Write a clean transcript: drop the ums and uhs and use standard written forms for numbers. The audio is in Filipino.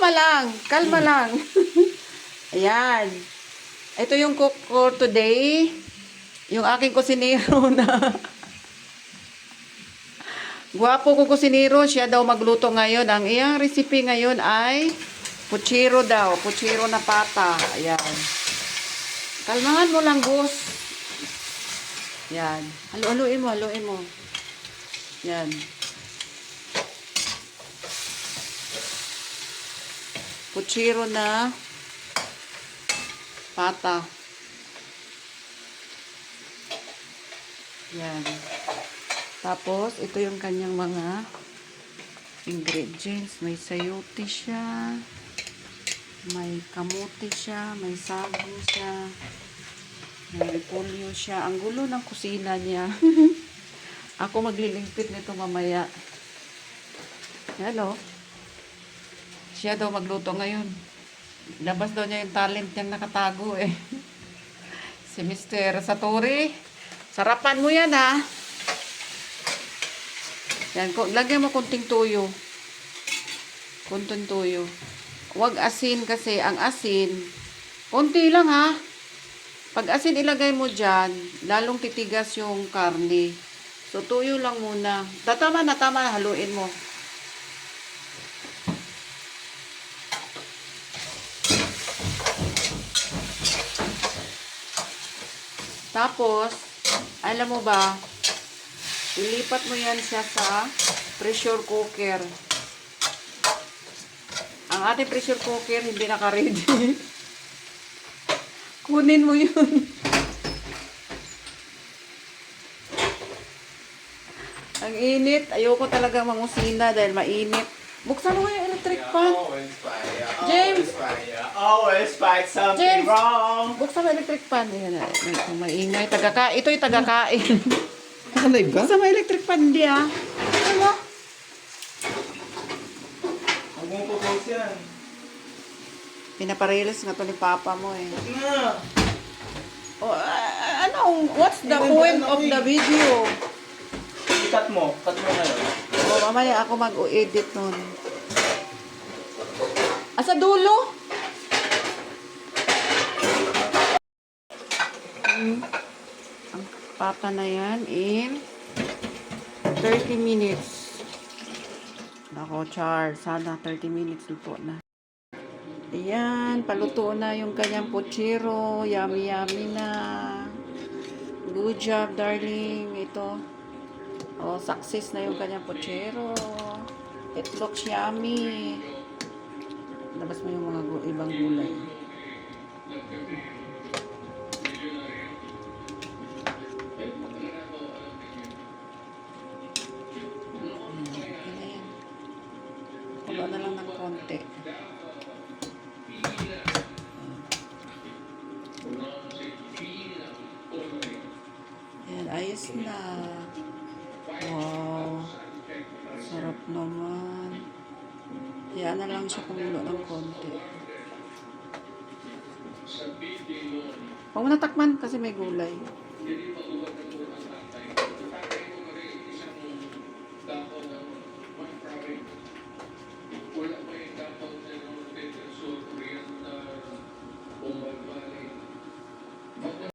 kalma lang. Kalma lang. Ayan. Ito yung cook ko today. Yung aking kusinero na gwapo ko kusinero. Siya daw magluto ngayon. Ang iyang recipe ngayon ay puchiro daw. Puchiro na pata. Ayan. Kalmahan mo lang, boss. Ayan. Haluin mo, haluin mo. Ayan. Puchiro na pata. Yan. Tapos, ito yung kanyang mga ingredients. May sayote siya. May kamote siya. May sago siya. May repolyo siya. Ang gulo ng kusina niya. Ako maglilingpit nito mamaya. Yan o. Siya daw magluto ngayon. Labas daw niya yung talent niyang nakatago eh. Si Mr. Satori. Sarapan mo yan ha. Yan. Lagyan mo kunting tuyo. Kunting tuyo. Huwag asin kasi. Ang asin, konti lang ha. Pag asin ilagay mo dyan, lalong titigas yung karne. So tuyo lang muna. Tama na. Haluin mo. Tapos, alam mo ba, ilipat mo yan siya sa pressure cooker. Ang ating pressure cooker hindi naka-ready. Kunin mo yun. Ang init. Ayoko talaga mangusina dahil mainit. Buksan mo yung electric fan. James! Always find something James! wrong. Buksan mo electric fan. Ayan, maingay. Ito yung tagakain. Naka-live ka? Buksan mo electric fan. Hindi ah. Ano mo? Huwag mong po-post yan. Pinaparelis nga to ni Papa mo eh. Na! What's the point of the video? I-cut mo. Cut mo ngayon. Mamaya ako mag-edit nun. Sa dulo? Ang pata na yan in 30 minutes. Nako, Char. Sana 30 minutes luto na. Ayan, paluto na yung kanyang puchiro. Yummy, yummy na. Good job, darling. Ito. Oh, success na yung kanyang puchiro. It looks yummy. Labas mo yung mga ibang gulay. Ayan. Kulo na lang ng konti. Ayan, ayos na. Wow. Sarap naman. Hayaan na lang siya kumulo ng konti. Huwag mo natakman kasi may gulay.